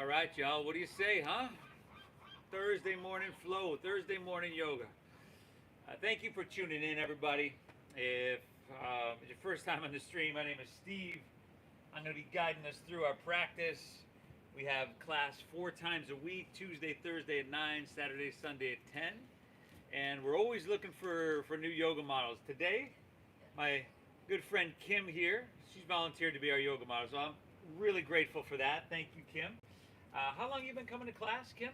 All right, y'all. What do you say, huh? Thursday morning flow, Thursday morning yoga. Thank you for tuning in, everybody. If it's your first time on the stream, my name is Steve. I'm going to be guiding us through our practice. We have class 4 times a week: Tuesday, Thursday at 9, Saturday, Sunday at 10. And we're always looking for new yoga models. Today, my good friend Kim here, she's volunteered to be our yoga model. So I'm really grateful for that. Thank you, Kim. How long you been coming to class, Kim?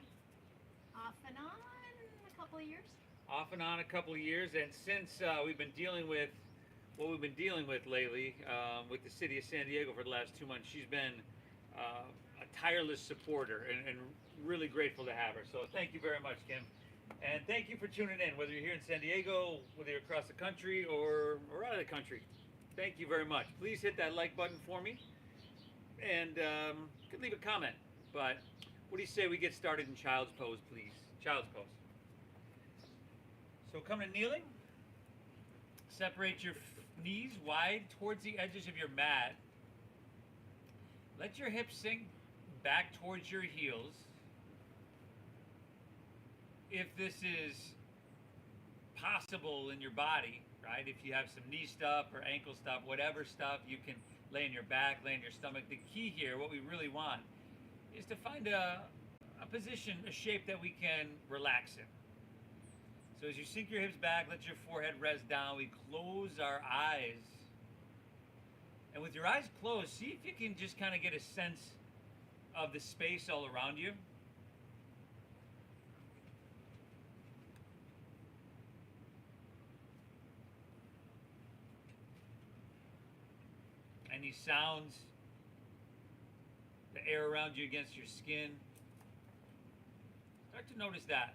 Off and on a couple of years. Off and on a couple of years, and since we've been dealing with what we've been dealing with lately with the city of San Diego for the last 2 months, she's been a tireless supporter and really grateful to have her. So thank you very much, Kim. And thank you for tuning in, whether you're here in San Diego, whether you're across the country or out of the country. Thank you very much. Please hit that like button for me, and you can leave a comment. But what do you say we get started in child's pose, please? Child's pose. So come to kneeling. Separate your knees wide towards the edges of your mat. Let your hips sink back towards your heels. If this is possible in your body, right? If you have some knee stuff or ankle stuff, whatever stuff, you can lay in your back, lay in your stomach. The key here, what we really want, is to find a position, a shape that we can relax in. So as you sink your hips back, let your forehead rest down. We close our eyes. And with your eyes closed, see if you can just kind of get a sense of the space all around you. Any sounds, the air around you against your skin. Start to notice that.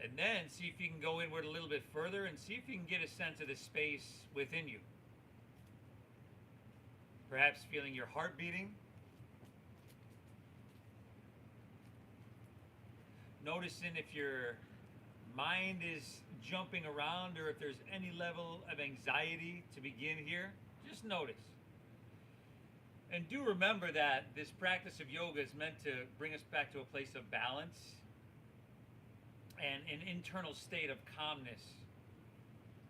And then see if you can go inward a little bit further and see if you can get a sense of the space within you. Perhaps feeling your heart beating. Noticing if your mind is jumping around or if there's any level of anxiety to begin here. Just notice. And do remember that this practice of yoga is meant to bring us back to a place of balance and an internal state of calmness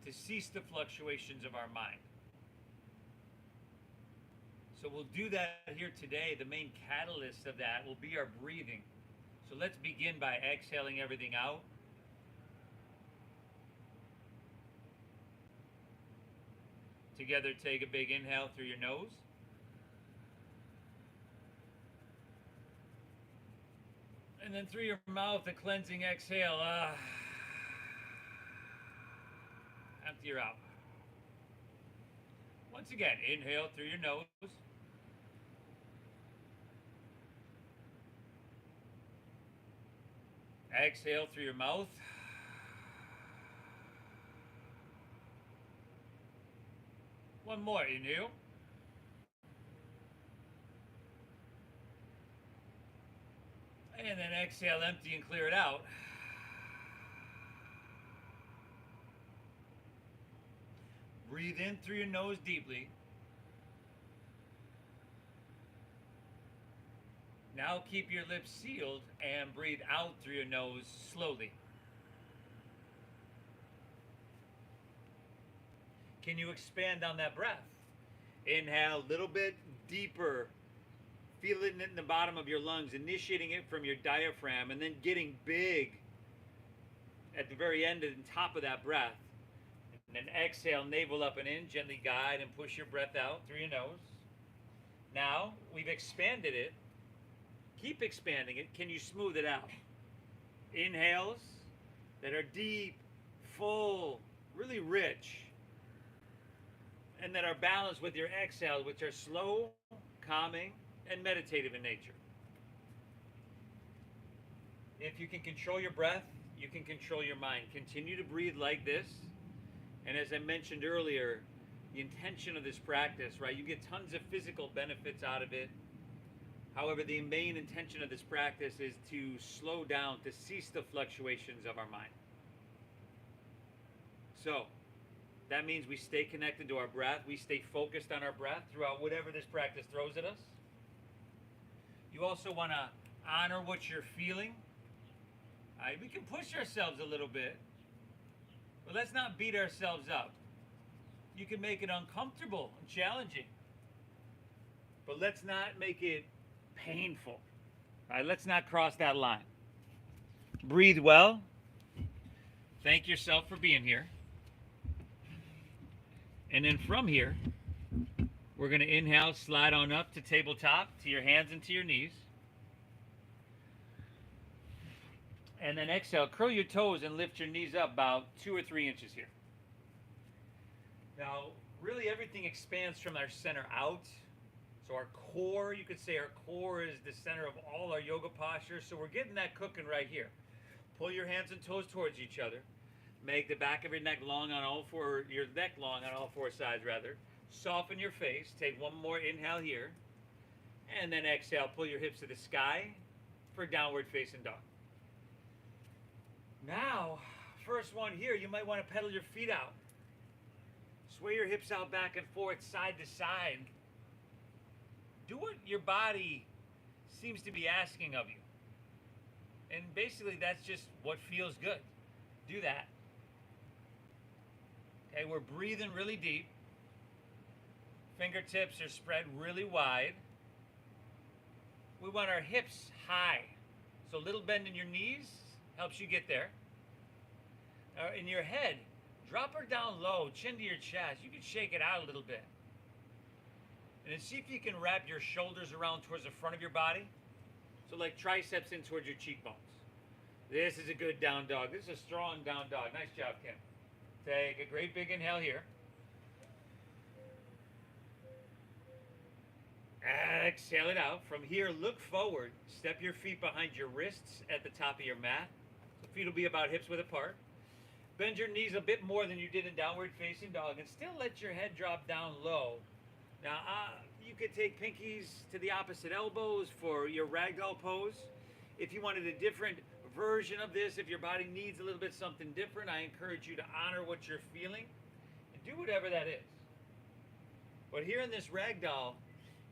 to cease the fluctuations of our mind. So we'll do that here today. The main catalyst of that will be our breathing. So let's begin by exhaling everything out. Together, take a big inhale through your nose. And then through your mouth, a cleansing exhale. Empty her out. Once again, inhale through your nose. Exhale through your mouth. One more, inhale. And then exhale, empty and clear it out. Breathe in through your nose deeply. Now keep your lips sealed and breathe out through your nose slowly. Can you expand on that breath? Inhale a little bit deeper. Feel it in the bottom of your lungs, initiating it from your diaphragm and then getting big at the very end and top of that breath. And then exhale, navel up and in, gently guide and push your breath out through your nose. Now, we've expanded it. Keep expanding it. Can you smooth it out? Inhales that are deep, full, really rich, and that are balanced with your exhales, which are slow, calming, and meditative in nature. If you can control your breath, you can control your mind. Continue to breathe like this. And as I mentioned earlier, the intention of this practice, right? You get tons of physical benefits out of it. However, the main intention of this practice is to slow down, to cease the fluctuations of our mind. So, That means we stay connected to our breath. We stay focused on our breath throughout whatever this practice throws at us. You also want to honor what you're feeling. We can push ourselves a little bit, but let's not beat ourselves up. You can make it uncomfortable and challenging, but let's not make it painful. All right, let's not cross that line. Breathe well. Thank yourself for being here. And then from here, we're going to inhale, slide on up to tabletop, to your hands and to your knees. And then exhale, curl your toes and lift your knees up about 2 or 3 inches here. Now, really everything expands from our center out. So our core, you could say our core is the center of all our yoga postures. So we're getting that cooking right here. Pull your hands and toes towards each other. Make the back of your neck long on all four, your neck long on all four sides rather. Soften your face. Take one more inhale here. And then exhale, pull your hips to the sky for downward facing dog. Now, first one here, you might want to pedal your feet out. Sway your hips out back and forth, side to side. Do what your body seems to be asking of you. And basically, that's just what feels good. Do that. Okay, we're breathing really deep. Fingertips are spread really wide. We want our hips high. So a little bend in your knees helps you get there. In your head, drop her down low, chin to your chest. You can shake it out a little bit. And then see if you can wrap your shoulders around towards the front of your body. So like triceps in towards your cheekbones. This is a good down dog. This is a strong down dog. Nice job, Kim. Take a great big inhale here. Exhale it out. From here, look forward. Step your feet behind your wrists at the top of your mat. The feet will be about hips width apart. Bend your knees a bit more than you did in downward facing dog and still let your head drop down low. Now, you could take pinkies to the opposite elbows for your ragdoll pose. If you wanted a different version of this, if your body needs a little bit something different, I encourage you to honor what you're feeling and do whatever that is. But here in this ragdoll,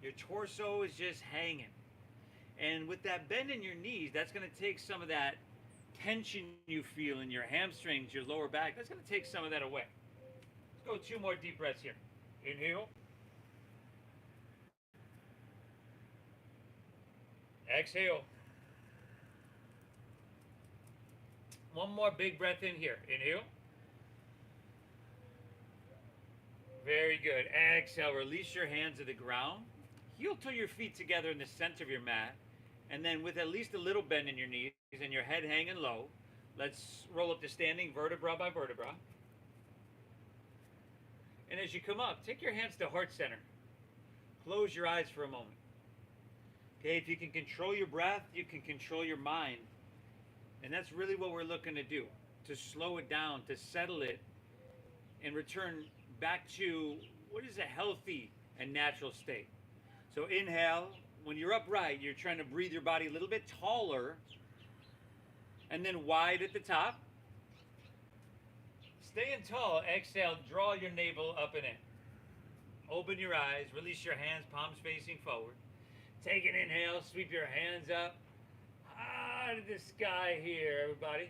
your torso is just hanging. And with that bend in your knees, that's going to take some of that tension you feel in your hamstrings, your lower back. That's going to take some of that away. Let's go 2 more deep breaths here. Inhale. Exhale. One more big breath in here. Inhale. Very good. Exhale. Release your hands to the ground. Heel toe your feet together in the center of your mat. And then with at least a little bend in your knees and your head hanging low, let's roll up to standing vertebra by vertebra. And as you come up, take your hands to heart center. Close your eyes for a moment. Okay, if you can control your breath, you can control your mind. And that's really what we're looking to do, to slow it down, to settle it, and return back to what is a healthy and natural state. So inhale. When you're upright, you're trying to breathe your body a little bit taller and then wide at the top. Staying tall, exhale, draw your navel up and in. Open your eyes, release your hands, palms facing forward. Take an inhale, sweep your hands up. Out of the sky here, everybody.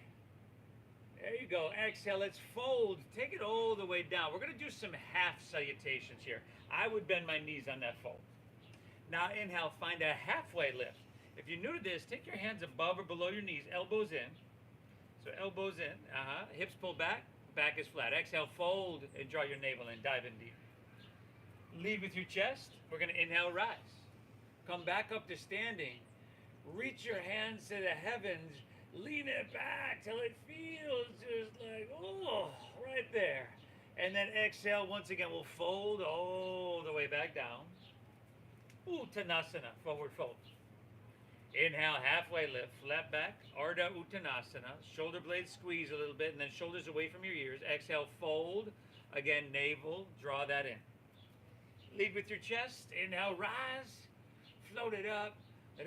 There you go. Exhale, let's fold. Take it all the way down. We're going to do some half salutations here. I would bend my knees on that fold. Now inhale, find a halfway lift. If you're new to this, take your hands above or below your knees, elbows in. So elbows in, hips pull back, back is flat. Exhale, fold and draw your navel in, dive in deep. Lead with your chest. We're going to inhale, rise. Come back up to standing. Reach your hands to the heavens. Lean it back till it feels just like, oh, right there. And then exhale, once again, we'll fold all the way back down. Uttanasana, forward fold. Inhale, halfway lift, flat back, Ardha Uttanasana. Shoulder blades squeeze a little bit, and then shoulders away from your ears. Exhale, fold. Again, navel, draw that in. Lead with your chest. Inhale, rise. Float it up.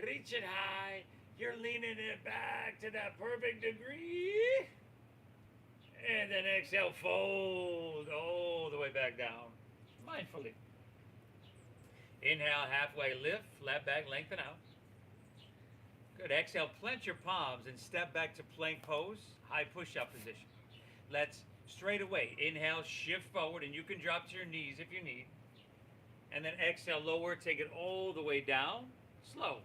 Reach it high. You're leaning it back to that perfect degree. And then exhale, fold all the way back down, mindfully. Inhale, halfway lift, flat back, lengthen out. Good. Exhale, plant your palms and step back to plank pose, high push-up position. Let's straight away. Inhale, shift forward, and you can drop to your knees if you need. And then exhale, lower, take it all the way down, slow.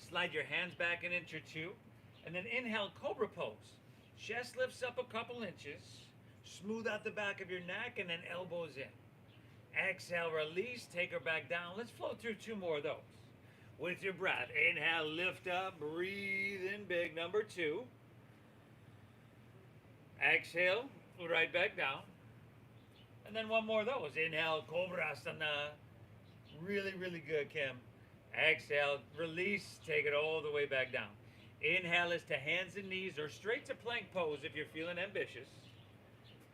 Slide your hands back an inch or two, and then inhale, cobra pose. Chest lifts up a couple inches, smooth out the back of your neck, and then elbows in. Exhale, release, take her back down. Let's flow through 2 more of those. With your breath, inhale, lift up, breathe in big, number 2. Exhale, right back down. And then 1 more of those. Inhale, Cobrasana. Really, really good, Kim. Exhale, release, take it all the way back down. Inhale is to hands and knees or straight to plank pose if you're feeling ambitious.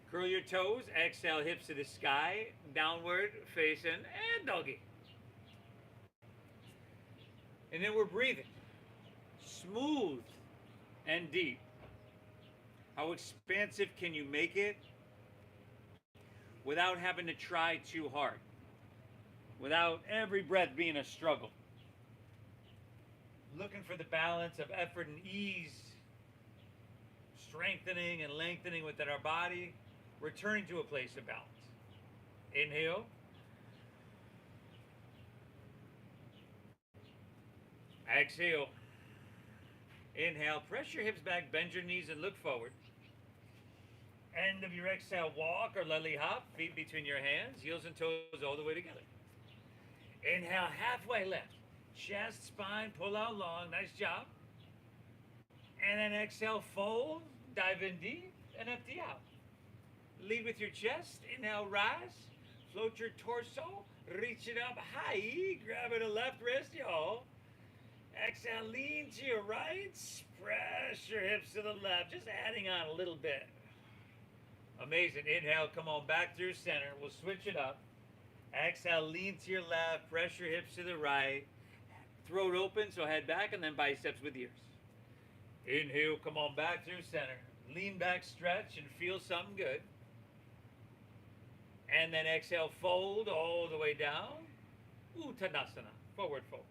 Curl your toes, exhale, hips to the sky, downward facing, and doggy. And then we're breathing. Smooth and deep. How expansive can you make it without having to try too hard? Without every breath being a struggle. Looking for the balance of effort and ease, strengthening and lengthening within our body, returning to a place of balance. Inhale. Exhale. Inhale, press your hips back, bend your knees and look forward. End of your exhale, walk or lily hop, feet between your hands, heels and toes all the way together. Inhale, halfway lift. Chest, spine, pull out long. Nice job. And then exhale, fold, dive in deep, and empty out. Lead with your chest. Inhale, rise. Float your torso. Reach it up high. Grab it a left wrist, y'all. Exhale, lean to your right. Press your hips to the left. Just adding on a little bit. Amazing. Inhale, come on back through center. We'll switch it up. Exhale, lean to your left. Press your hips to the right. Throat open, so head back, and then biceps with ears. Inhale, come on back through center. Lean back, stretch, and feel something good. And then exhale, fold all the way down. Uttanasana, forward fold.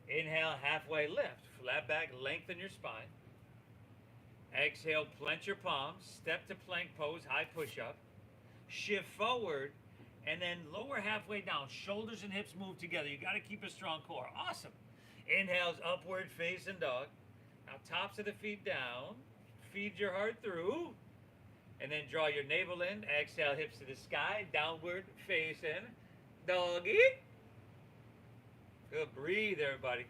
Inhale, halfway lift. Flat back, lengthen your spine. Exhale, plant your palms. Step to plank pose, high push-up. Shift forward. And then lower halfway down. Shoulders and hips move together. You got to keep a strong core. Awesome. Inhales, upward facing dog. Now tops of the feet down. Feed your heart through. And then draw your navel in. Exhale, hips to the sky. Downward facing doggy. Good. Breathe, everybody.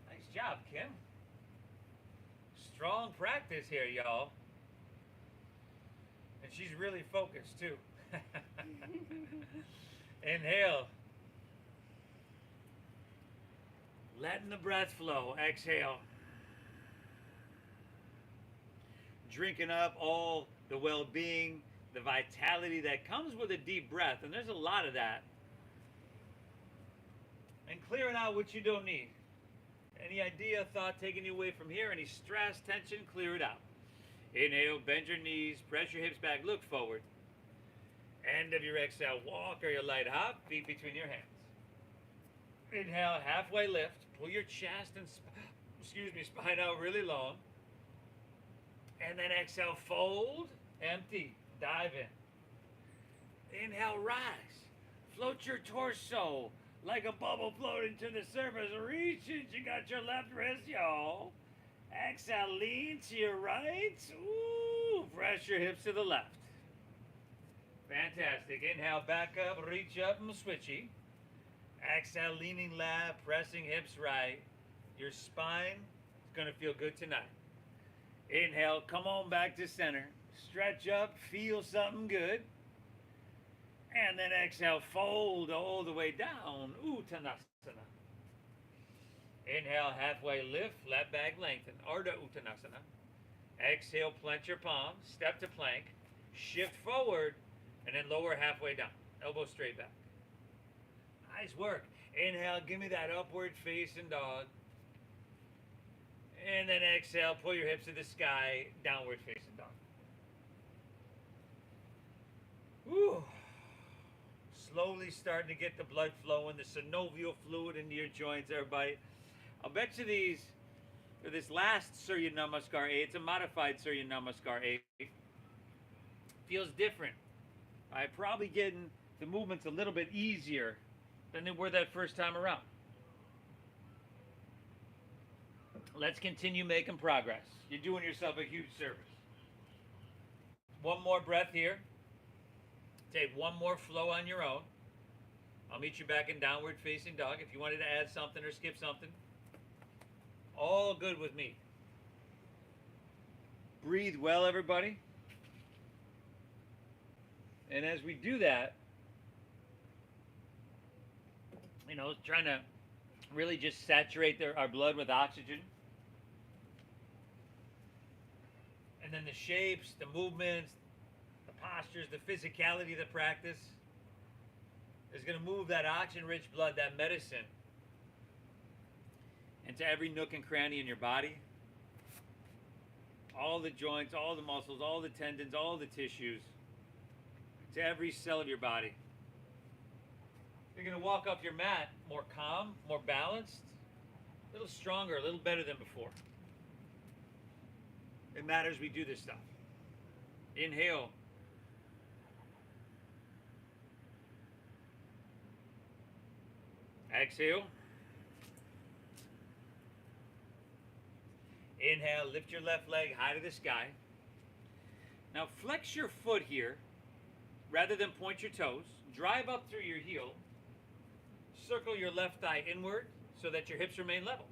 Nice job, Kim. Strong practice here, y'all. And she's really focused, too. Inhale. Letting the breath flow. Exhale. Drinking up all the well-being, the vitality that comes with a deep breath. And there's a lot of that. And clearing out what you don't need. Any idea, thought taking you away from here, any stress, tension, clear it out. Inhale, bend your knees, press your hips back, look forward. End of your exhale, walk or your light hop, feet between your hands. Inhale, halfway lift, pull your chest and spine out really long. And then exhale, fold, empty, dive in. Inhale, rise, float your torso like a bubble floating to the surface. Reach it, you got your left wrist, y'all. Exhale, lean to your right. Ooh, press your hips to the left. Fantastic. Inhale, back up, reach up and switchy. Exhale, leaning left, pressing hips right. Your spine is going to feel good tonight. Inhale, come on back to center. Stretch up, feel something good. And then exhale, fold all the way down. Uttanasana. Inhale, halfway lift, flat back lengthen. Ardha Uttanasana. Exhale, plant your palms, step to plank, shift forward, and then lower halfway down. Elbow straight back. Nice work. Inhale, give me that upward facing dog. And then exhale, pull your hips to the sky, downward facing dog. Whew. Slowly starting to get the blood flowing, the synovial fluid into your joints, everybody. I'll bet you this last Surya Namaskar 8, it's a modified Surya Namaskar 8, feels different. I'm probably getting the movements a little bit easier than they were that first time around. Let's continue making progress. You're doing yourself a huge service. One more breath here. Take one more flow on your own. I'll meet you back in downward facing dog. If you wanted to add something or skip something, all good with me. Breathe well, everybody. And as we do that, trying to really just saturate our blood with oxygen. And then the shapes, the movements, the postures, the physicality of the practice is going to move that oxygen-rich blood, that medicine, into every nook and cranny in your body. All the joints, all the muscles, all the tendons, all the tissues, to every cell of your body. You're going to walk off your mat more calm, more balanced, a little stronger, a little better than before. It matters we do this stuff. Inhale. Exhale. Inhale, lift your left leg high to the sky. Now flex your foot here rather than point your toes. Drive up through your heel. Circle your left thigh inward so that your hips remain level.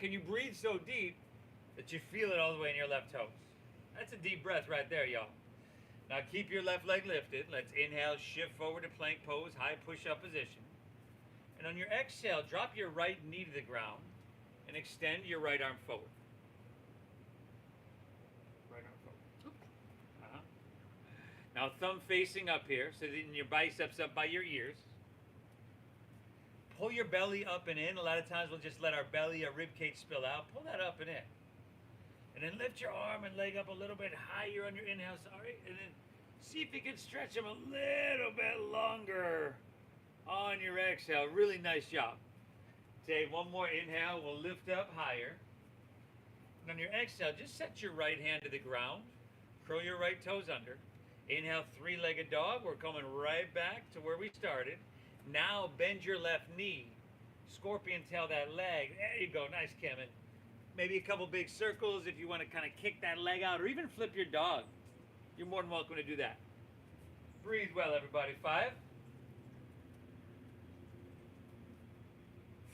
Can you breathe so deep that you feel it all the way in your left toes? That's a deep breath right there, y'all. Now keep your left leg lifted. Let's inhale, shift forward to plank pose, high push-up position. And on your exhale, drop your right knee to the ground and extend your right arm forward. Right arm forward. Now thumb facing up here, so that your biceps up by your ears. Pull your belly up and in. A lot of times we'll just let our belly, our rib cage spill out. Pull that up and in. And then lift your arm and leg up a little bit higher on your inhale, sorry. And then see if you can stretch them a little bit longer on your exhale. Really nice job. Take one more inhale. We'll lift up higher. And on your exhale, just set your right hand to the ground. Curl your right toes under. Inhale, three-legged dog. We're coming right back to where we started. Now bend your left knee. Scorpion tail that leg. There you go. Nice, Kevin. Maybe a couple big circles if you want to kind of kick that leg out, or even flip your dog. You're more than welcome to do that. Breathe well, everybody. 5,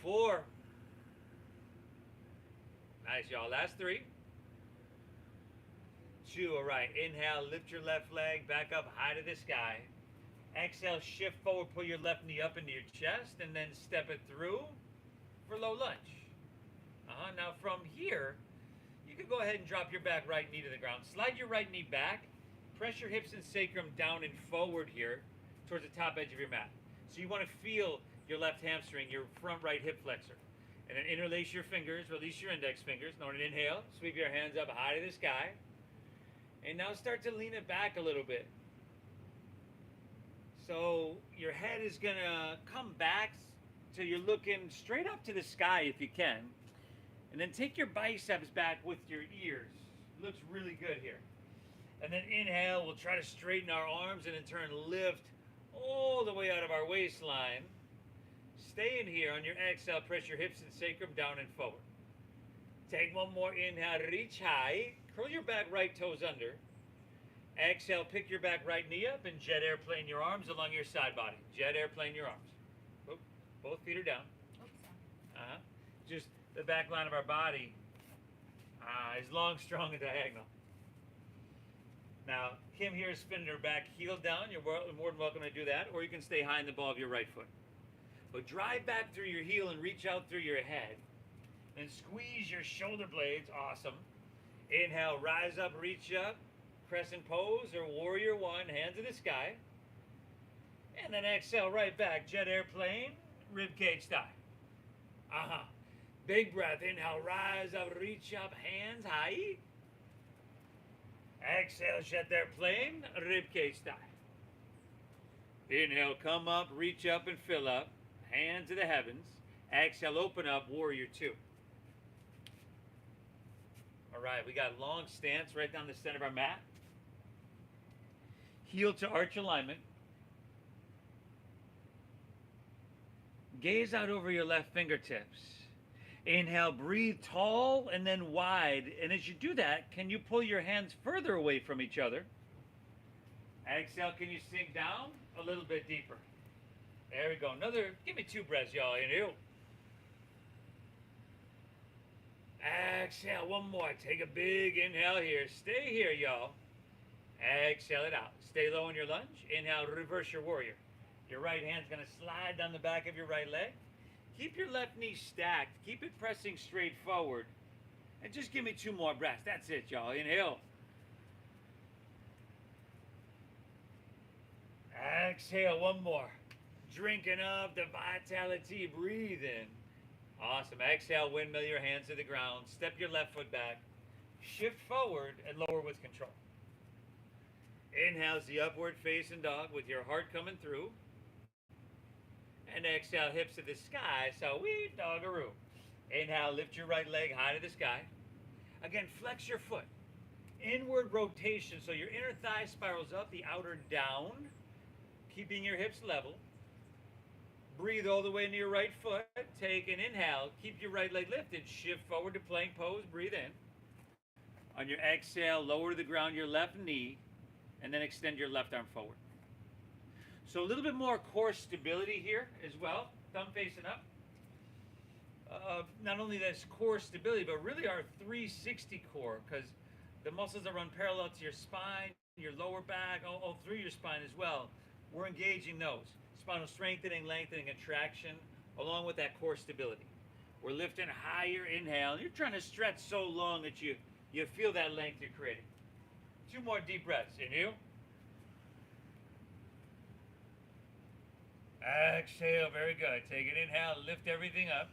4. Nice, y'all. Last 3. 2. All right. Inhale, lift your left leg back up high to the sky. Exhale, shift forward, pull your left knee up into your chest, and then step it through for low lunge. Now from here, you can go ahead and drop your back right knee to the ground. Slide your right knee back. Press your hips and sacrum down and forward here towards the top edge of your mat. So you want to feel your left hamstring, your front right hip flexor. And then interlace your fingers, release your index fingers. Now inhale, sweep your hands up high to the sky. And now start to lean it back a little bit. So your head is going to come back till you're looking straight up to the sky if you can. And then take your biceps back with your ears. Looks really good here. And then inhale, we'll try to straighten our arms and in turn lift all the way out of our waistline. Stay in here. On your exhale, press your hips and sacrum down and forward. Take one more inhale, reach high. Curl your back right toes under. Exhale, pick your back right knee up and jet airplane your arms along your side body. Jet airplane your arms. Oop, both feet are down. Just the back line of our body is long, strong, and diagonal. Now, Kim here is spinning her back heel down. You're more than welcome to do that, or you can stay high in the ball of your right foot. But drive back through your heel and reach out through your head. And squeeze your shoulder blades. Awesome. Inhale, rise up, reach up. Crescent pose or warrior one, hands in the sky. And then exhale right back, jet airplane, rib cage style. Big breath. Inhale, rise up, reach up, hands high. Exhale, shut there, plane, ribcage style. Inhale, come up, reach up and fill up. Hands to the heavens. Exhale, open up, warrior two. All right, we got long stance right down the center of our mat. Heel to arch alignment. Gaze out over your left fingertips. Inhale, breathe tall and then wide. And as you do that, can you pull your hands further away from each other? Exhale, can you sink down a little bit deeper? There we go. Give me 2 breaths, y'all. Inhale. Exhale, one more. Take a big inhale here. Stay here, y'all. Exhale it out. Stay low in your lunge. Inhale, reverse your warrior. Your right hand's going to slide down the back of your right leg. Keep your left knee stacked. Keep it pressing straight forward. And just give me 2 more breaths. That's it, y'all. Inhale. Exhale, one more. Drinking up the vitality. Breathe in. Awesome. Exhale, windmill your hands to the ground. Step your left foot back. Shift forward and lower with control. Inhale's the upward facing dog with your heart coming through. And exhale, hips to the sky. So we doggaroo. Inhale, lift your right leg high to the sky. Again, flex your foot. Inward rotation so your inner thigh spirals up, the outer down. Keeping your hips level. Breathe all the way into your right foot. Take an inhale. Keep your right leg lifted. Shift forward to plank pose. Breathe in. On your exhale, lower to the ground your left knee. And then extend your left arm forward. So a little bit more core stability here as well. Thumb facing up. Not only this core stability, but really our 360 core, because the muscles that run parallel to your spine, your lower back, all through your spine as well. We're engaging those. Spinal strengthening, lengthening, and traction, along with that core stability. We're lifting higher, inhale. You're trying to stretch so long that you feel that length you're creating. 2 more deep breaths. Inhale. Exhale, very good. Take an inhale, lift everything up.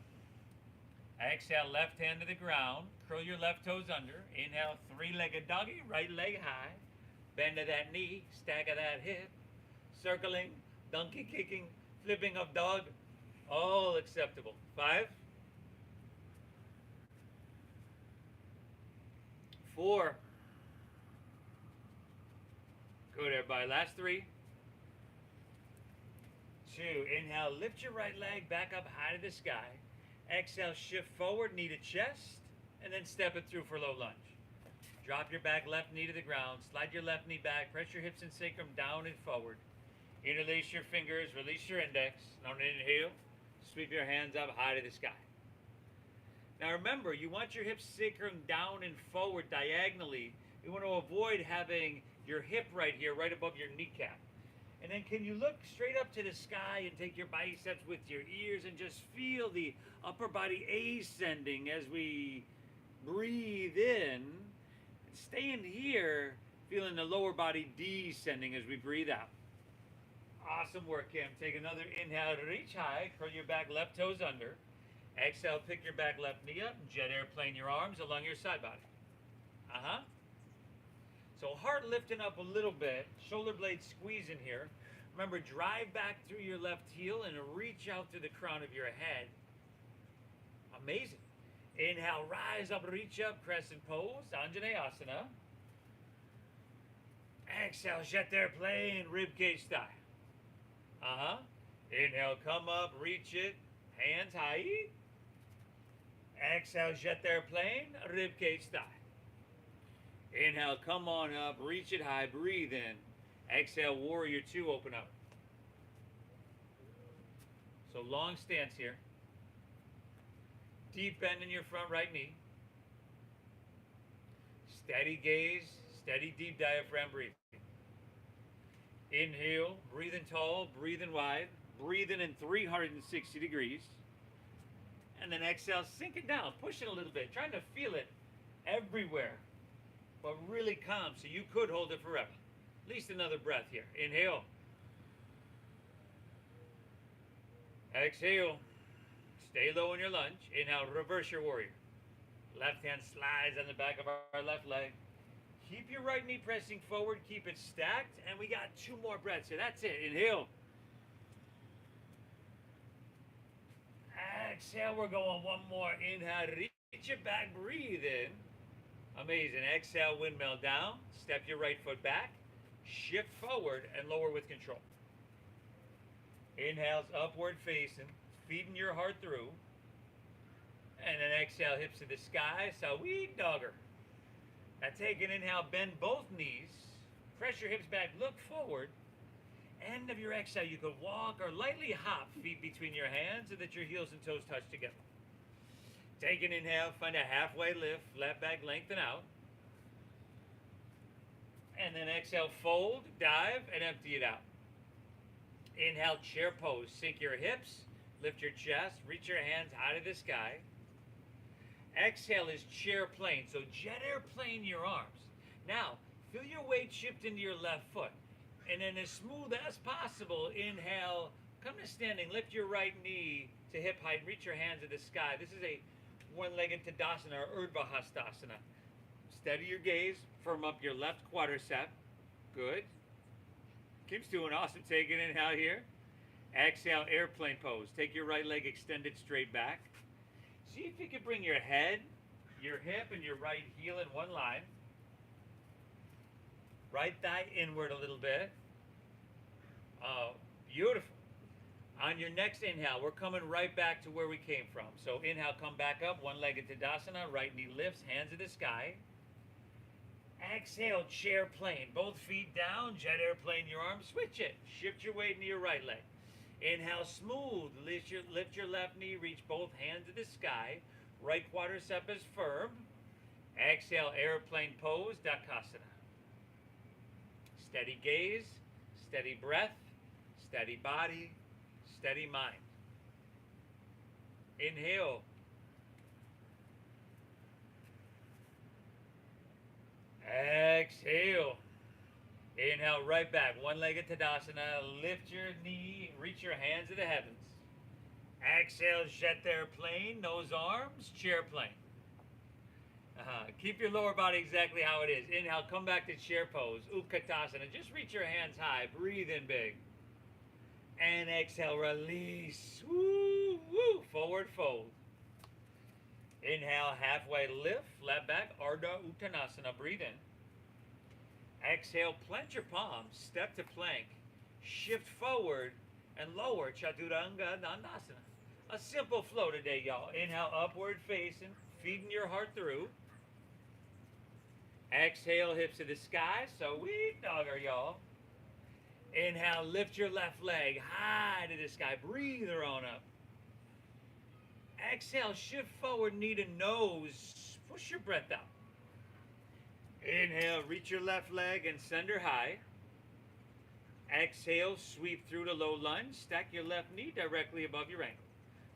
Exhale, left hand to the ground. Curl your left toes under. Inhale, 3-legged doggy, right leg high. Bend of that knee, stack of that hip. Circling, donkey kicking, flipping of dog. All acceptable. 5. 4. Good, everybody. Last 3. 2. Inhale, lift your right leg back up high to the sky. Exhale, shift forward, knee to chest, and then step it through for low lunge. Drop your back left knee to the ground. Slide your left knee back. Press your hips and sacrum down and forward. Interlace your fingers. Release your index. On an inhale, sweep your hands up high to the sky. Now remember, you want your hips sacrum down and forward diagonally. You want to avoid having your hip right here, right above your kneecap. And then can you look straight up to the sky and take your biceps with your ears and just feel the upper body ascending as we breathe in. Stay in here, feeling the lower body descending as we breathe out. Awesome work, Kim. Take another inhale, reach high, curl your back left toes under. Exhale, pick your back left knee up, jet airplane your arms along your side body. So heart lifting up a little bit, shoulder blades squeezing here. Remember, drive back through your left heel and reach out through the crown of your head. Amazing. Inhale, rise up, reach up, crescent pose, Anjaneyasana. Exhale, jet airplane, ribcage style. Inhale, come up, reach it, hands high. Exhale, jet airplane, ribcage style. Inhale, come on up, reach it high, breathe in. Exhale, warrior two, open up. So long stance here. Deep bend in your front right knee. Steady gaze, steady deep diaphragm breathing. Inhale, breathing tall, breathing wide, breathing in 360 degrees. And then exhale, sink it down, push it a little bit, trying to feel it everywhere, but really calm, so you could hold it forever. At least another breath here. Inhale. Exhale. Stay low in your lunge. Inhale, reverse your warrior. Left hand slides on the back of our left leg. Keep your right knee pressing forward. Keep it stacked. And we got 2 more breaths here. That's it. Inhale. Exhale. We're going 1 more. Inhale. Reach it back. Breathe in. Amazing. Exhale. Windmill down. Step your right foot back. Shift forward and lower with control. Inhales upward facing. Feeding your heart through. And then exhale, hips to the sky. Sweet dogger. Now take an inhale, bend both knees. Press your hips back, look forward. End of your exhale, you could walk or lightly hop feet between your hands so that your heels and toes touch together. Take an inhale, find a halfway lift, flat back, lengthen out. And then exhale, fold, dive, and empty it out. Inhale, chair pose. Sink your hips, lift your chest, reach your hands high to the sky. Exhale is chair plane, so jet airplane your arms. Now, feel your weight shift into your left foot. And then as smooth as possible, inhale, come to standing, lift your right knee to hip height, reach your hands to the sky. This is a one-legged Tadasana or Urdhva Hastasana. Steady your gaze, firm up your left quadricep. Good. Keeps doing awesome. Take an inhale here. Exhale, airplane pose. Take your right leg extended straight back. See if you can bring your head, your hip, and your right heel in one line. Right thigh inward a little bit. Beautiful. On your next inhale, we're coming right back to where we came from. So inhale, come back up, one-legged Tadasana, right knee lifts, hands to the sky. Exhale, chair plane. Both feet down, jet airplane your arms. Switch it. Shift your weight into your right leg. Inhale, smooth. Lift your left knee, reach both hands to the sky. Right quadricep is firm. Exhale, airplane pose, Dakasana. Steady gaze, steady breath, steady body, steady mind. Inhale. Exhale. Inhale, right back. One-legged Tadasana. Lift your knee. Reach your hands to the heavens. Exhale, jet airplane. Nose arms. Chair plane. Keep your lower body exactly how it is. Inhale, come back to chair pose. Utkatasana. Just reach your hands high. Breathe in big. And exhale, release. Woo, woo. Forward fold. Inhale, halfway lift. Flat back. Ardha Uttanasana. Breathe in. Exhale, plant your palms, step to plank, shift forward and lower, Chaturanga Dandasana. A simple flow today, y'all. Inhale, upward facing, feeding your heart through. Exhale, hips to the sky, sweet dogger, y'all. Inhale, lift your left leg high to the sky, breathe her on up. Exhale, shift forward, knee to nose, push your breath out. Inhale, reach your left leg and send her high. Exhale, sweep through to low lunge. Stack your left knee directly above your ankle.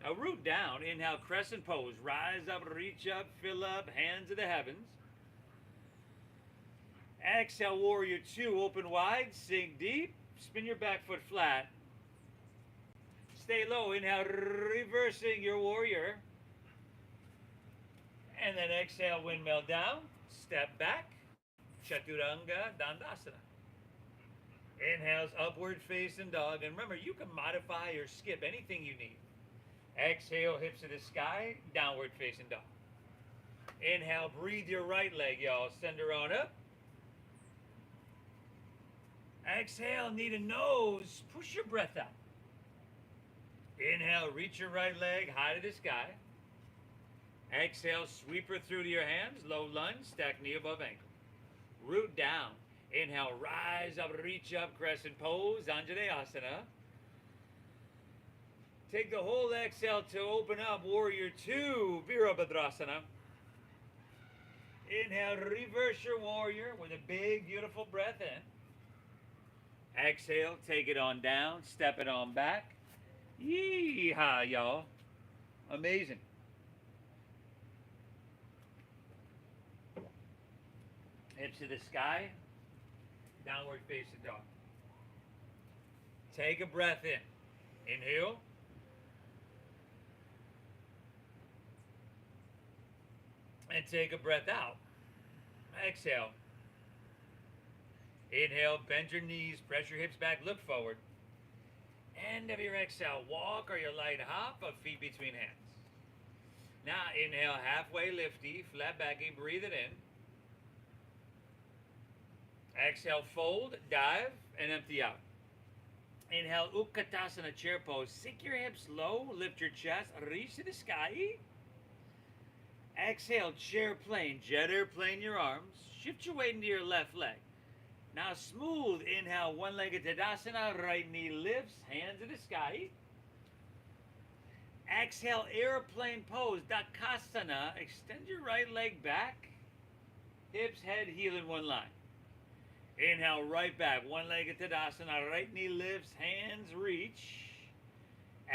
Now root down. Inhale, crescent pose. Rise up, reach up, fill up, hands to the heavens. Exhale, warrior 2. Open wide, sink deep. Spin your back foot flat. Stay low. Inhale, reversing your warrior. And then exhale, windmill down. Step back. Chaturanga Dandasana. Inhales, upward facing dog. And remember, you can modify or skip anything you need. Exhale, hips to the sky, downward facing dog. Inhale, breathe your right leg, y'all. Send her on up. Exhale, knee to nose. Push your breath out. Inhale, reach your right leg high to the sky. Exhale, sweep her through to your hands. Low lunge, stack knee above ankle. Root down. Inhale, rise up, reach up, crescent pose, Anjaneyasana. Take the whole exhale to open up, warrior 2, Virabhadrasana. Inhale, reverse your warrior with a big, beautiful breath in. Exhale, take it on down, step it on back. Yee-haw, y'all. Amazing. Hips to the sky, downward facing dog. Take a breath in. Inhale. And take a breath out. Exhale. Inhale, bend your knees, press your hips back, look forward. End of your exhale, walk or your light hop of feet between hands. Now inhale, halfway lifty, flat backing, breathe it in. Exhale, fold, dive, and empty out. Inhale, Utkatasana chair pose. Sink your hips low, lift your chest, reach to the sky. Exhale, chair plane, jet airplane your arms. Shift your weight into your left leg. Now smooth, inhale, one-legged Tadasana, right knee lifts, hands to the sky. Exhale, airplane pose, Dakasana. Extend your right leg back. Hips, head, heel in one line. Inhale, right back, one-legged Tadasana, right knee lifts, hands reach.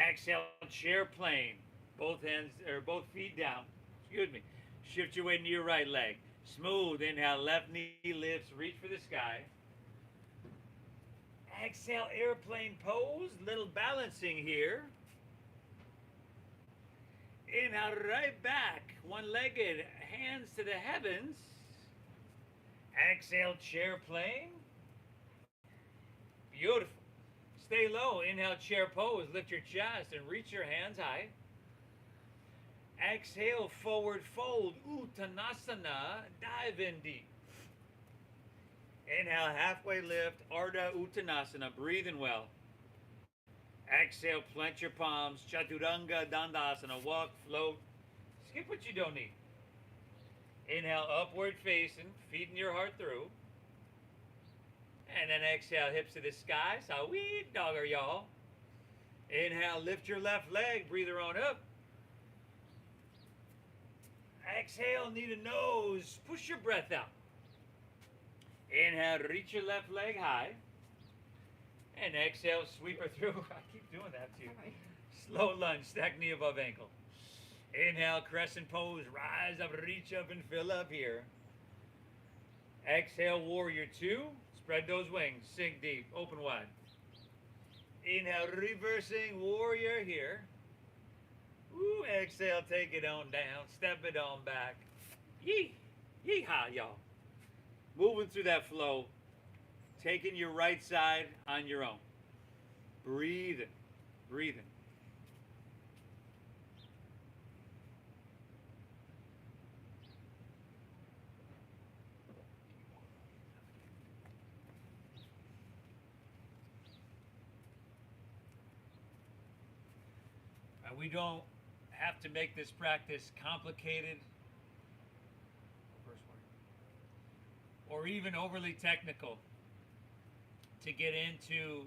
Exhale, chair plane, both hands or both feet down. Excuse me. Shift your weight into your right leg. Smooth, inhale, left knee lifts, reach for the sky. Exhale, airplane pose, little balancing here. Inhale, right back, one-legged, hands to the heavens. Exhale, chair plane. Beautiful. Stay low, inhale, chair pose, lift your chest and reach your hands high. Exhale, forward fold, Uttanasana, dive in deep. Inhale, halfway lift, Ardha Uttanasana, breathing well. Exhale, plant your palms, Chaturanga Dandasana, walk, float. Skip what you don't need. Inhale, upward facing, feeding your heart through. And then exhale, hips to the sky, sweet dogger, y'all. Inhale, lift your left leg, breathe her on up. Exhale, knee to nose, push your breath out. Inhale, reach your left leg high. And exhale, sweep her through. I keep doing that to you. Right. Slow lunge, stack knee above ankle. Inhale, crescent pose, rise up, reach up and fill up here. Exhale, warrior two. Spread those wings, sink deep, open wide. Inhale, reversing warrior here. Woo, exhale, take it on down, step it on back. Yee, yeehaw, y'all. Moving through that flow, taking your right side on your own. Breathing, breathing. We don't have to make this practice complicated or even overly technical to get into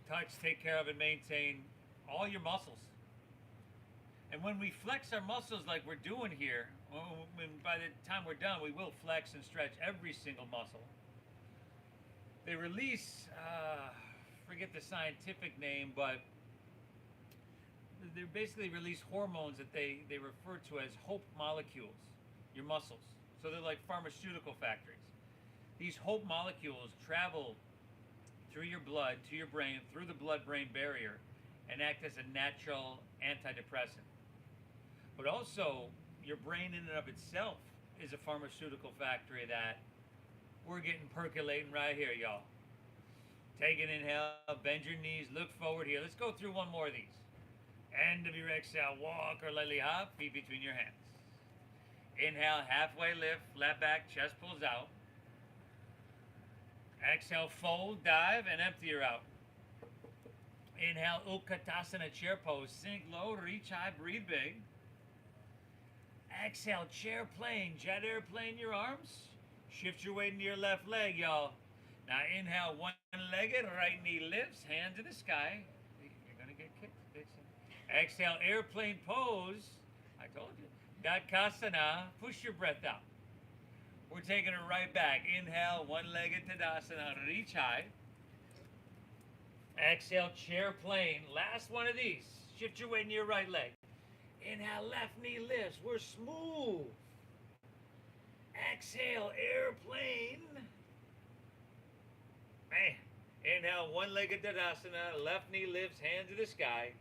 touch, take care of, and maintain all your muscles. And when we flex our muscles like we're doing here, by the time we're done, we will flex and stretch every single muscle. They release, forget the scientific name, but they basically release hormones that they refer to as hope molecules, your muscles. So they're like pharmaceutical factories. These hope molecules travel through your blood to your brain, through the blood-brain barrier, and act as a natural antidepressant. But also, your brain in and of itself is a pharmaceutical factory that we're getting percolating right here, y'all. Take an inhale, bend your knees, look forward here. Let's go through one more of these. End of your exhale, walk or lightly hop, feet between your hands. Inhale, halfway lift, flat back, chest pulls out. Exhale, fold, dive, and empty her out. Inhale, Utkatasana chair pose, sink low, reach high, breathe big. Exhale, chair plane, jet airplane your arms. Shift your weight into your left leg, y'all. Now inhale, one-legged, right knee lifts, hand to the sky. You're gonna get kicked, Dixon. Exhale, airplane pose. I told you. Dakasana. Push your breath out. We're taking it right back. Inhale, one-legged Tadasana. Reach high. Exhale, chair plane. Last one of these. Shift your weight into your right leg. Inhale, left knee lifts. We're smooth. Exhale, airplane. Man. Inhale, one-legged Tadasana. Left knee lifts, hand to the sky.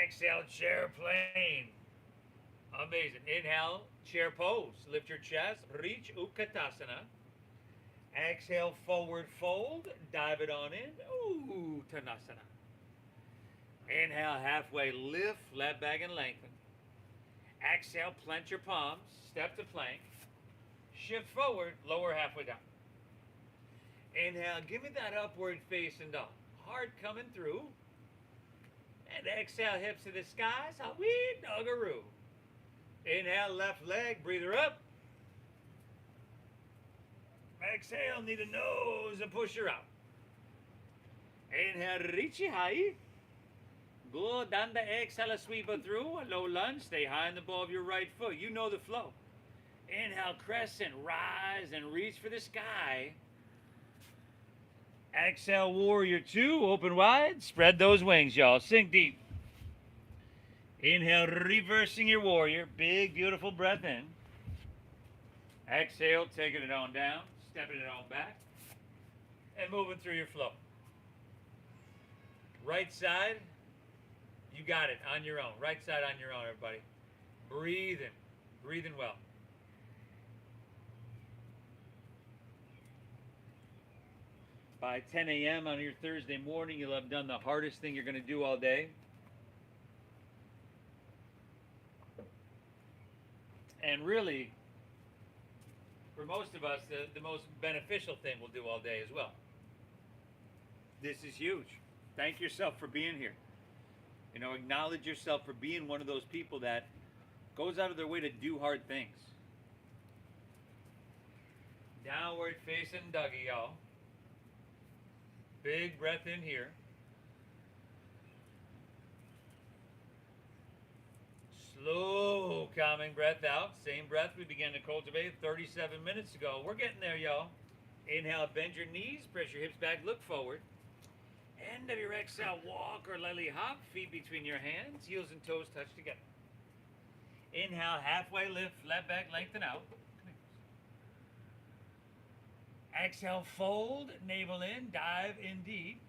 Exhale, chair plane. Amazing. Inhale, chair pose. Lift your chest, reach, Utkatasana. Exhale, forward fold. Dive it on in. Uttanasana. Inhale, halfway lift, flat back and lengthen. Exhale, plant your palms, step to plank. Shift forward, lower halfway down. Inhale, give me that upward facing dog. Heart coming through. And exhale, hips to the sky. Sweet doggaroo. Inhale, left leg, breather up. Exhale, knee to nose and push her out. Inhale, reachy high. Go down the exhale, sweep it through. A low lunge, stay high in the ball of your right foot. You know the flow. Inhale, crescent, rise and reach for the sky. Exhale, warrior two, open wide. Spread those wings, y'all. Sink deep. Inhale, reversing your warrior. Big, beautiful breath in. Exhale, taking it on down, stepping it on back, and moving through your flow. Right side, you got it on your own. Right side on your own, everybody. Breathing. Breathing well. By 10 a.m. on your Thursday morning, you'll have done the hardest thing you're going to do all day. And really, for most of us, the most beneficial thing we'll do all day as well. This is huge. Thank yourself for being here. You know, acknowledge yourself for being one of those people that goes out of their way to do hard things. Downward facing doggy, y'all. Big breath in here. Slow, calming breath out. Same breath we began to cultivate 37 minutes ago. We're getting there, y'all. Inhale, bend your knees, press your hips back, look forward. End of your exhale, walk or lightly hop, feet between your hands, heels and toes touch together. Inhale, halfway lift, flat back, lengthen out. Exhale, fold, navel in, dive in deep.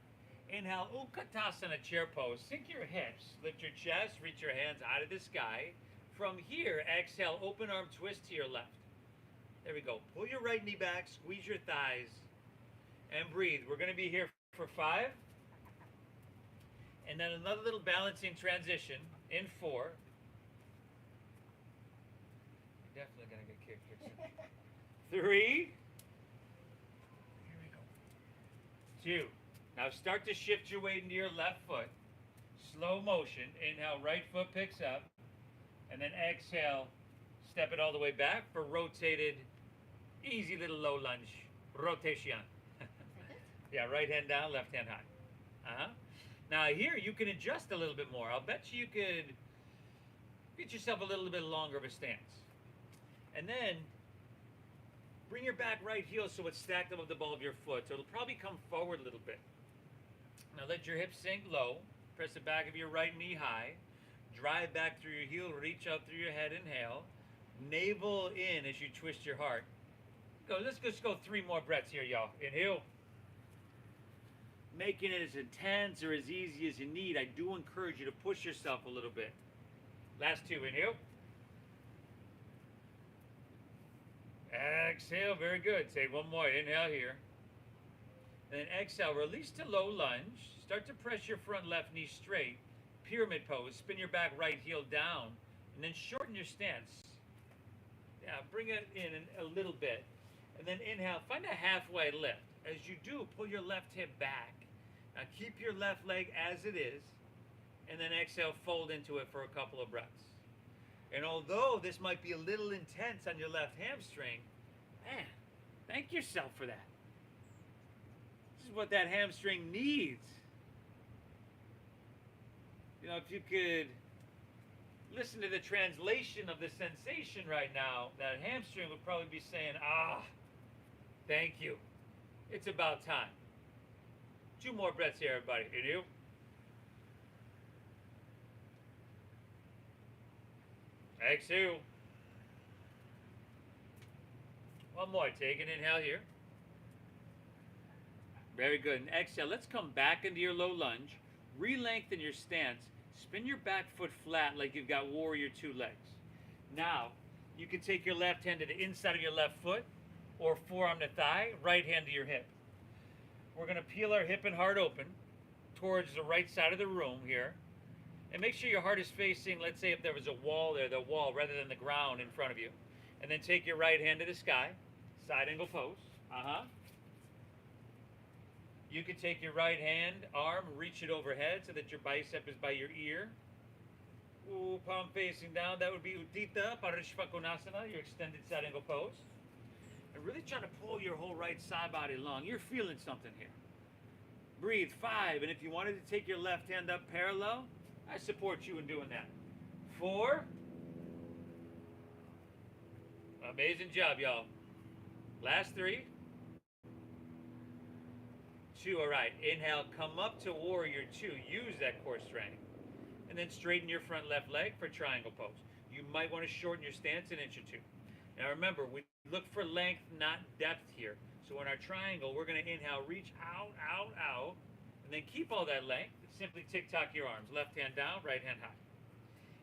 Inhale, Utkatasana, chair pose. Sink your hips, lift your chest, reach your hands out of the sky. From here, exhale, open arm twist to your left. There we go. Pull your right knee back, squeeze your thighs, and breathe. We're going to be here for 5. And then another little balancing transition in 4. You're definitely going to get kicked here soon. 3. Here we go. 2. Now start to shift your weight into your left foot. Slow motion. Inhale, right foot picks up. And then exhale, step it all the way back for rotated, easy little low lunge. Rotation. Yeah, right hand down, left hand high. Now here you can adjust a little bit more. I'll bet you could get yourself a little bit longer of a stance. And then bring your back right heel so it's stacked above the ball of your foot. So it'll probably come forward a little bit. Now let your hips sink low. Press the back of your right knee high. Drive back through your heel. Reach up through your head. Inhale. Navel in as you twist your heart. Go. Let's just go 3 more breaths here, y'all. Inhale. Making it as intense or as easy as you need. I do encourage you to push yourself a little bit. Last 2. Inhale. Exhale. Very good. Say one more. Inhale here. And then exhale, release to low lunge. Start to press your front left knee straight. Pyramid pose. Spin your back right heel down. And then shorten your stance. Yeah, bring it in a little bit. And then inhale. Find a halfway lift. As you do, pull your left hip back. Now keep your left leg as it is. And then exhale, fold into it for a couple of breaths. And although this might be a little intense on your left hamstring, man, thank yourself for that. This is what that hamstring needs. You know, if you could listen to the translation of the sensation right now, that hamstring would probably be saying, thank you. It's about time. 2 more breaths here, everybody. Inhale. Exhale. One more. Take an inhale here. Very good. And exhale. Let's come back into your low lunge. Re-lengthen your stance. Spin your back foot flat like you've got warrior 2 legs. Now, you can take your left hand to the inside of your left foot or forearm to thigh, right hand to your hip. We're going to peel our hip and heart open towards the right side of the room here. And make sure your heart is facing, let's say if there was a wall there, the wall rather than the ground in front of you. And then take your right hand to the sky, side angle pose. You can take your right hand, arm, reach it overhead so that your bicep is by your ear. Ooh, palm facing down. That would be Uddita Parishvakonasana, your extended side angle pose. And really trying to pull your whole right side body long. You're feeling something here. Breathe. 5. And if you wanted to take your left hand up parallel, I support you in doing that. 4. Amazing job, y'all. Last 3. 2. All right. Inhale, come up to warrior 2. Use that core strength. And then straighten your front left leg for triangle pose. You might want to shorten your stance an inch or 2. Now remember, we look for length, not depth here. So in our triangle, we're going to inhale, reach out, out, out, and then keep all that length. Simply tick-tock your arms. Left hand down, right hand high.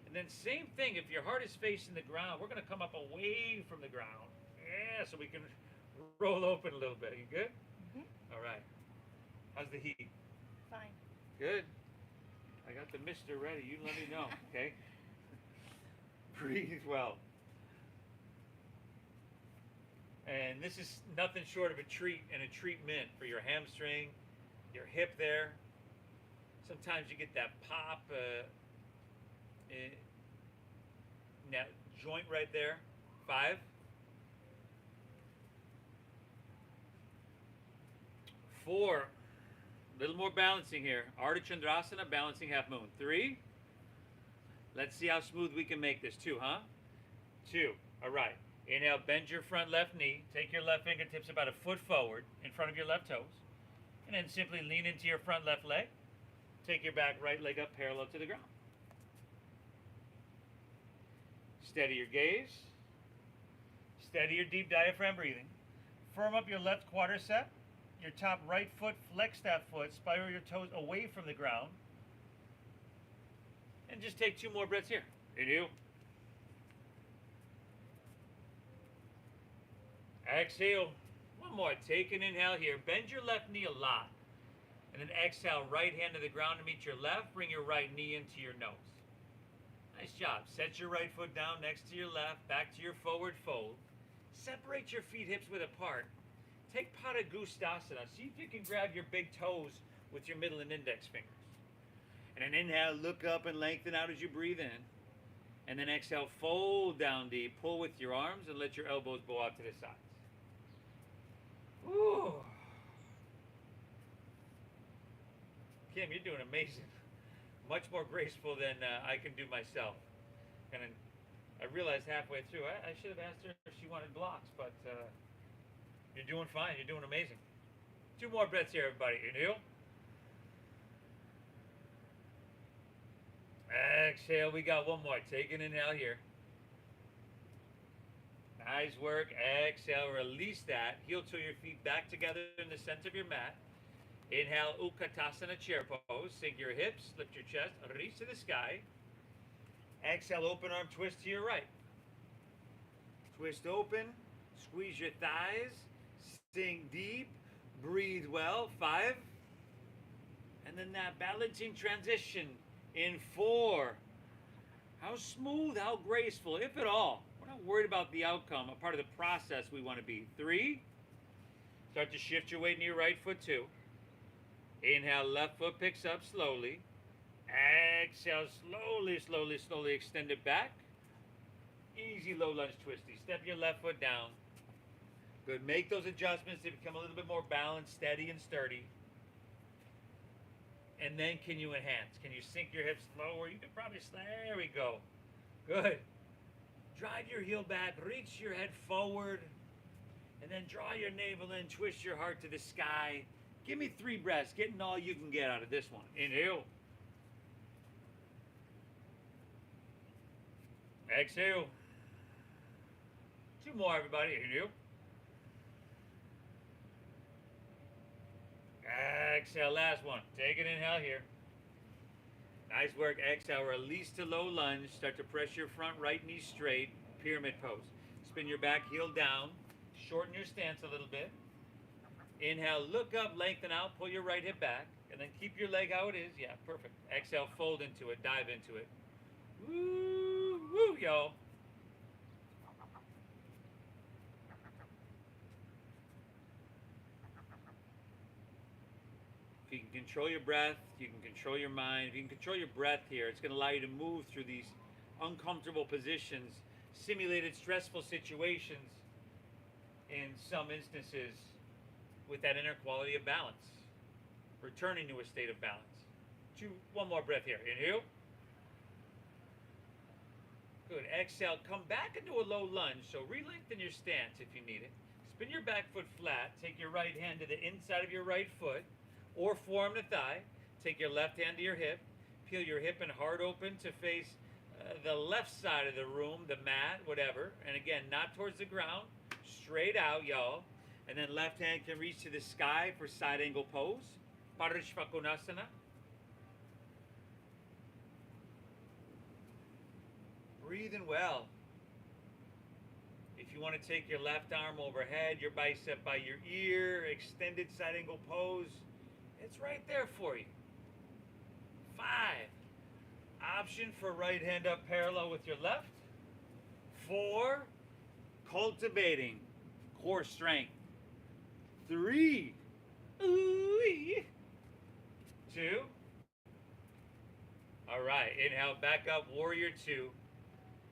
And then same thing, if your heart is facing the ground, we're going to come up away from the ground. Yeah, so we can roll open a little bit. You good? All right. How's the heat? Fine. Good. I got the mister ready. You let me know, okay? Breathe well. And this is nothing short of a treat and a treatment for your hamstring, your hip there. Sometimes you get that pop in that joint right there. 5. 4. A little more balancing here. Ardha Chandrasana, balancing half moon. 3. Let's see how smooth we can make this. 2, huh? 2. All right. Inhale, bend your front left knee. Take your left fingertips about a foot forward in front of your left toes. And then simply lean into your front left leg. Take your back right leg up parallel to the ground. Steady your gaze. Steady your deep diaphragm breathing. Firm up your left quadricep. Your top right foot, flex that foot. Spiral your toes away from the ground. And just take 2 more breaths here. Inhale. Exhale. One more. Take an inhale here. Bend your left knee a lot. And then exhale, right hand to the ground to meet your left. Bring your right knee into your nose. Nice job. Set your right foot down next to your left. Back to your forward fold. Separate your feet hips width apart. Take Padagustasana. See if you can grab your big toes with your middle and index fingers. And then inhale, look up and lengthen out as you breathe in. And then exhale, fold down deep. Pull with your arms and let your elbows bow out to the sides. Ooh. Kim, you're doing amazing. Much more graceful than I can do myself. And I realized halfway through, I should have asked her if she wanted blocks, but you're doing fine. You're doing amazing. 2 more breaths here, everybody. Inhale. Exhale. We got 1 more. Take an inhale here. Nice work. Exhale. Release that. Heel toe your feet back together in the center of your mat. Inhale, Utkatasana chair pose. Sink your hips, lift your chest, reach to the sky. Exhale, open arm twist to your right. Twist open, squeeze your thighs, sink deep, breathe well. 5. And then that balancing transition in 4. How smooth, how graceful, if at all. We're not worried about the outcome, a part of the process we want to be. 3. Start to shift your weight in your right foot, 2. Inhale, left foot picks up slowly. Exhale, slowly, slowly, slowly extend it back. Easy low lunge twisty. Step your left foot down. Good. Make those adjustments to become a little bit more balanced, steady, and sturdy. And then can you enhance? Can you sink your hips lower? You can probably, there we go. Good. Drive your heel back, reach your head forward, and then draw your navel in, twist your heart to the sky. Give me 3 breaths, getting all you can get out of this one. Inhale. Exhale. 2 more, everybody. Inhale. Exhale, last one. Take an inhale here. Nice work. Exhale, release to low lunge. Start to press your front right knee straight. pyramid pose. Spin your back heel down. Shorten your stance a little bit. Inhale, look up, lengthen out, pull your right hip back, and then keep your leg how it is. Yeah, perfect. Exhale, fold into it, dive into it. Woo, woo, yo. If you can control your breath, you can control your mind. If you can control your breath here, it's going to allow you to move through these uncomfortable positions, simulated stressful situations in some instances with that inner quality of balance, returning to a state of balance. One more breath here. Inhale. Good. Exhale. Come back into a low lunge. So re-lengthen your stance if you need it. Spin your back foot flat. Take your right hand to the inside of your right foot or forearm to thigh. Take your left hand to your hip. Peel your hip and heart open to face the left side of the room, the mat, whatever. And again, not towards the ground. Straight out, y'all. And then left hand can reach to the sky for side angle pose. Parishvakonasana. Breathing well. If you want to take your left arm overhead, your bicep by your ear, extended side angle pose, it's right there for you. 5. Option for right hand up parallel with your left. 4. Cultivating core strength. 3. Ooh-wee. 2. All right. Inhale, back up, warrior 2.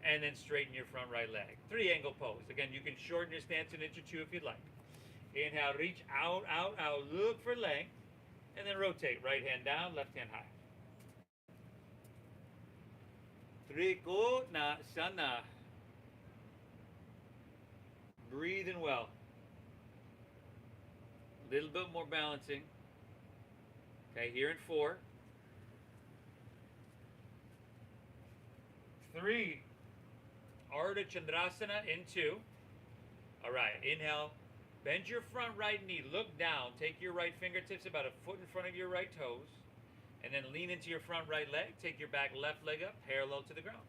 And then straighten your front right leg. 3 angle pose. Again, you can shorten your stance an inch or 2 if you'd like. Inhale, reach out, out, out. Look for length. And then rotate. Right hand down, left hand high. Trikonasana. Breathing well. A little bit more balancing. Okay, here in 4. 3. Ardha Chandrasana in 2. All right, inhale. Bend your front right knee. Look down. Take your right fingertips about a foot in front of your right toes. And then lean into your front right leg. Take your back left leg up, parallel to the ground.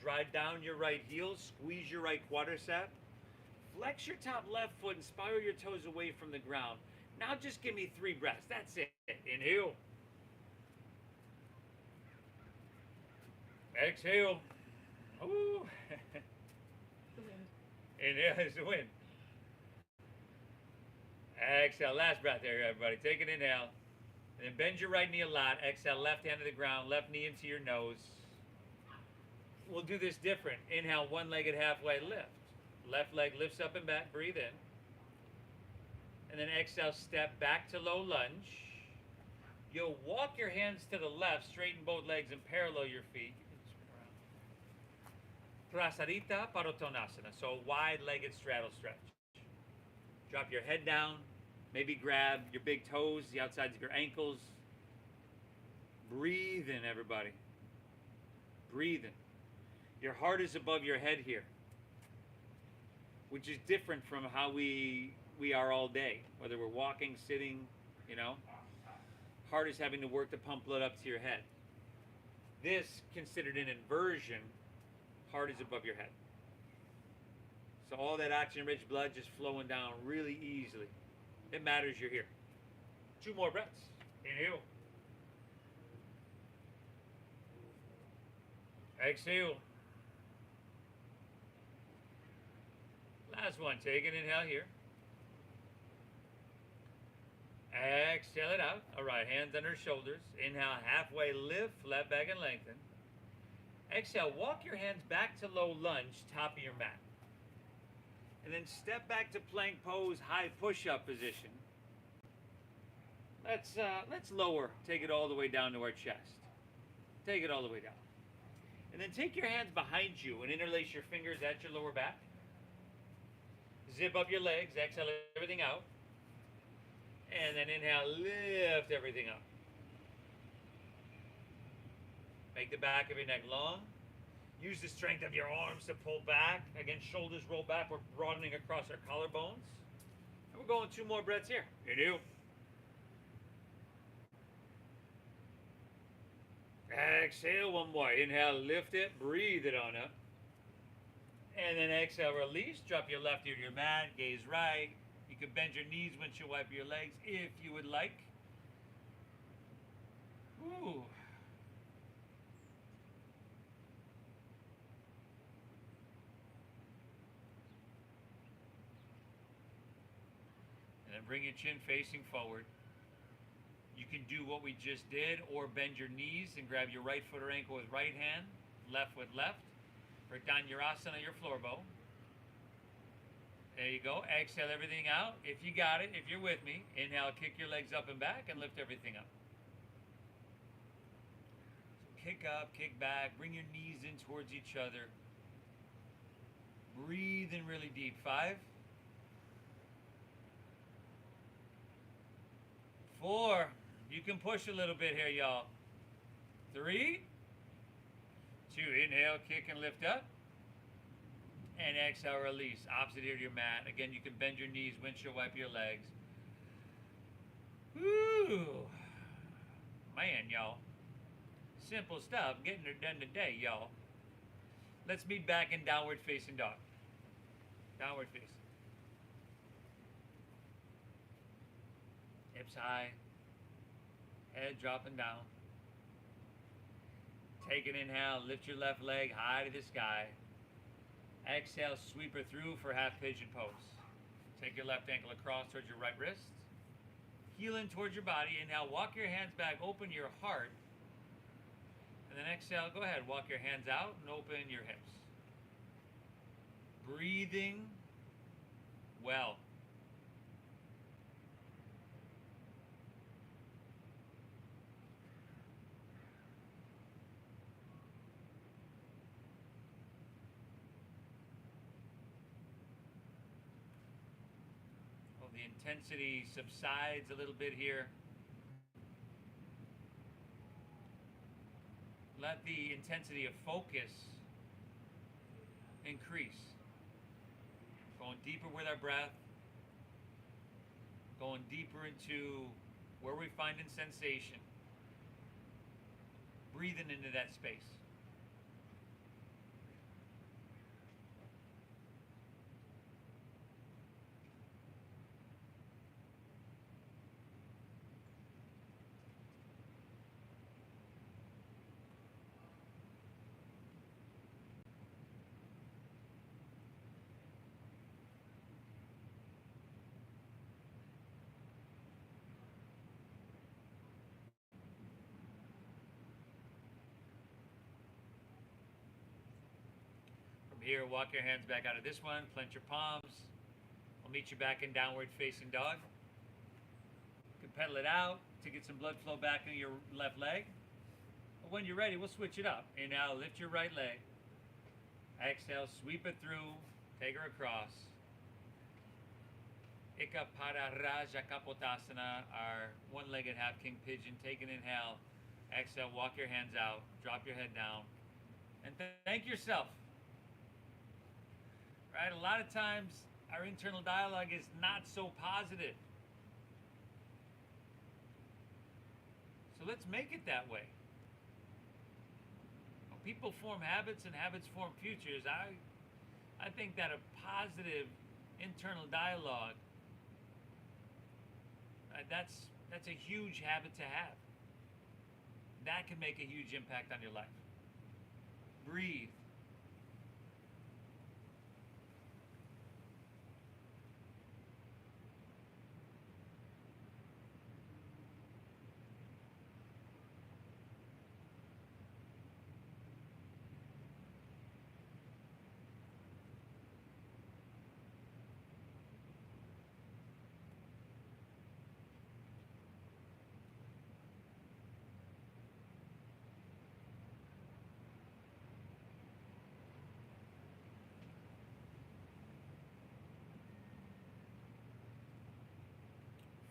Drive down your right heel. Squeeze your right quadricep. Flex your top left foot and spiral your toes away from the ground. Now just give me 3 breaths. That's it. Inhale. Exhale. Ooh. Inhale is the wind. Exhale. Last breath there, everybody. Take an inhale. And then bend your right knee a lot. Exhale. Left hand to the ground. Left knee into your nose. We'll do this different. Inhale. One-legged halfway lift. Left leg lifts up and back. Breathe in. And then exhale. Step back to low lunge. You'll walk your hands to the left. Straighten both legs and parallel your feet. Prasarita Padottanasana, so wide-legged straddle stretch. Drop your head down, maybe grab your big toes, the outsides of your ankles. Breathe in, everybody. Breathe in. Your heart is above your head here, which is different from how we are all day, whether we're walking, sitting, you know. Heart is having to work to pump blood up to your head. This, considered an inversion, heart is above your head. So all that oxygen-rich blood just flowing down really easily. It matters you're here. 2 more breaths. Inhale. Exhale. Last one. Take an inhale here. Exhale it out. All right, hands under shoulders. Inhale, halfway lift, flat back and lengthen. Exhale, walk your hands back to low lunge, top of your mat. And then step back to plank pose, high push-up position. Let's lower, take it all the way down to our chest. Take it all the way down. And then take your hands behind you and interlace your fingers at your lower back. Zip up your legs, exhale everything out. And then inhale, lift everything up. Make the back of your neck long. Use the strength of your arms to pull back. Again, shoulders roll back. We're broadening across our collarbones. And we're going 2 more breaths here. Inhale. Exhale one more. Inhale, lift it, breathe it on up. And then exhale, release. Drop your left ear to your mat, gaze right. You can bend your knees, windshield wiper your legs if you would like. Ooh. And then bring your chin facing forward. You can do what we just did, or bend your knees and grab your right foot or ankle with right hand, left with left, for Dhanurasana, your floor bow. There you go. Exhale everything out. If you got it, if you're with me, inhale, kick your legs up and back and lift everything up. So kick up, kick back, bring your knees in towards each other. Breathe in really deep. 5, 4. You can push a little bit here, y'all. 3, 2. Inhale, kick and lift up. And exhale, release. Opposite ear to your mat. Again, you can bend your knees, windshield wipe your legs. Woo! Man, y'all. Simple stuff. Getting it done today, y'all. Let's meet back in downward facing dog. Downward facing. Hips high. Head dropping down. Take an inhale. Lift your left leg high to the sky. Exhale, sweep her through for half pigeon pose. Take your left ankle across towards your right wrist. Heel in towards your body. Inhale, walk your hands back, open your heart. And then exhale, go ahead, walk your hands out and open your hips. Breathing well. The intensity subsides a little bit here. Let the intensity of focus increase. Going deeper with our breath. Going deeper into where we find in sensation. Breathing into that space. Here, walk your hands back out of this one, clench your palms. I'll meet you back in downward facing dog. You can pedal it out to get some blood flow back into your left leg. But when you're ready, we'll switch it up. Inhale, lift your right leg. Exhale, sweep it through, take her across. Ikapada Raja Kapotasana, our one-legged half king pigeon. Take an inhale. Exhale, walk your hands out, drop your head down. And thank yourself. Right? A lot of times our internal dialogue is not so positive. So let's make it that way. When people form habits and habits form futures, I think that a positive internal dialogue, that's a huge habit to have. That can make a huge impact on your life. Breathe.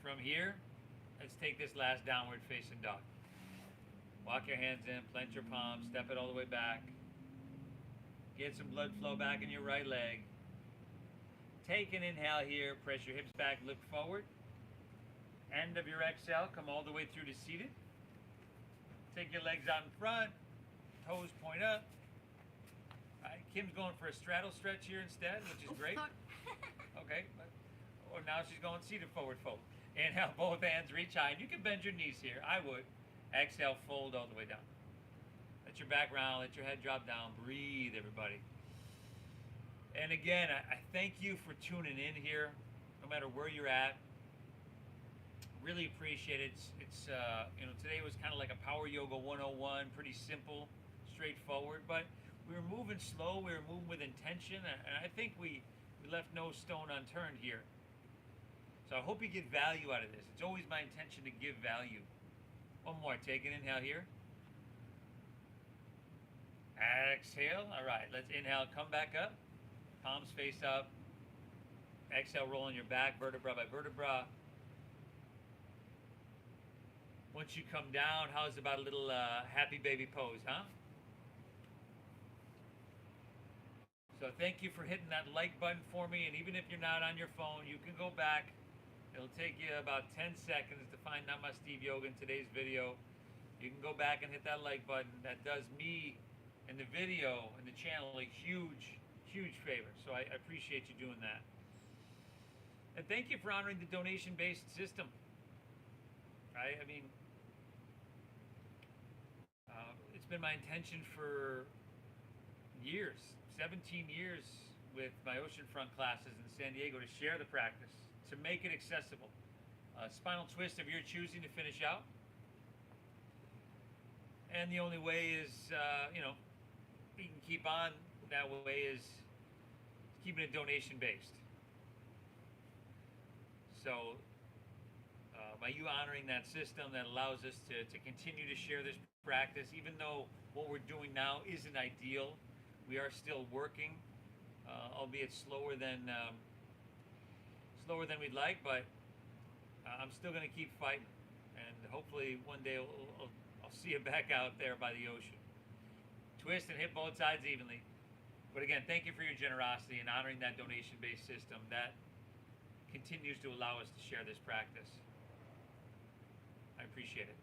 From here, let's take this last downward facing dog. Walk your hands in, plant your palms, step it all the way back. Get some blood flow back in your right leg. Take an inhale here, press your hips back, look forward. End of your exhale, come all the way through to seated. Take your legs out in front, Toes point up. All right, Kim's going for a straddle stretch here instead, which is great. Okay, or now she's going seated forward fold. Inhale, both hands reach high. And you can bend your knees here. I would. Exhale, fold all the way down. Let your back round, let your head drop down. Breathe, everybody. And again, I thank you for tuning in here, no matter where you're at. Really appreciate it. It's today was kind of like a Power Yoga 101, pretty simple, straightforward, but we were moving slow, we were moving with intention, and I think we left no stone unturned here. So I hope you get value out of this. It's always my intention to give value. One more, take an inhale here. Exhale. All right, let's inhale, come back up. Palms face up. Exhale, rolling your back, vertebra by vertebra. Once you come down, how's about a little happy baby pose, huh? So thank you for hitting that like button for me, and even if you're not on your phone, you can go back. It'll take you about 10 seconds to find Namaste Steve Yoga in today's video. You can go back and hit that like button. That does me and the video and the channel a huge, huge favor. So I appreciate you doing that. And thank you for honoring the donation-based system. Right? I mean, it's been my intention for years, 17 years with my oceanfront classes in San Diego, to share the practice, to make it accessible. Spinal twist of your choosing to finish out. And the only way is, we can keep on that way is keeping it donation based. So by you honoring that system, that allows us to continue to share this practice, even though what we're doing now isn't ideal, we are still working, albeit slower than we'd like, but I'm still going to keep fighting, and hopefully one day I'll see you back out there by the ocean. Twist and hit both sides evenly. But again, thank you for your generosity and honoring that donation-based system that continues to allow us to share this practice. I appreciate it.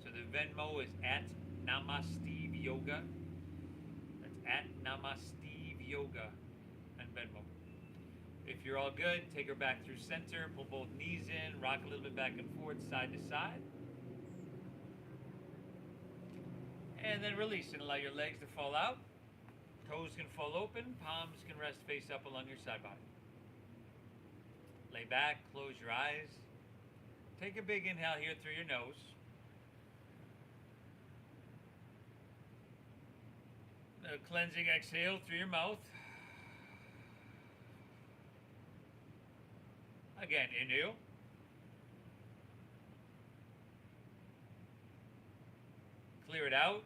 So the Venmo is at Namaste Yoga. That's at Namaste Yoga and Venmo. If you're all good, take her back through center, pull both knees in, rock a little bit back and forth, side to side. And then release and allow your legs to fall out. Toes can fall open, palms can rest face up along your side body. Lay back, close your eyes. Take a big inhale here through your nose. A cleansing exhale through your mouth. Again, inhale. Clear it out.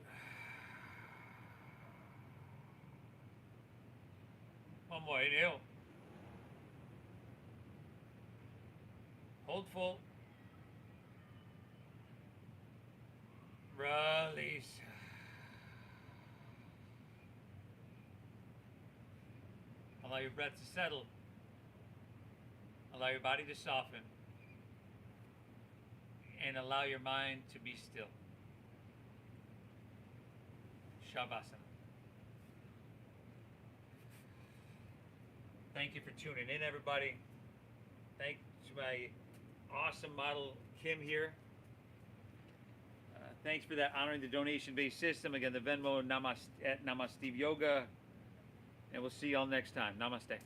One more, inhale. Hold full. Release. Allow your breath to settle. Allow your body to soften. And allow your mind to be still. Shavasana. Thank you for tuning in, everybody. Thanks to my awesome model, Kim, here. Thanks for that, honoring the donation-based system. Again, the Venmo at Namaste Yoga. And we'll see y'all next time. Namaste.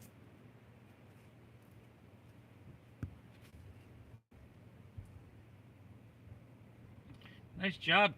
Nice job.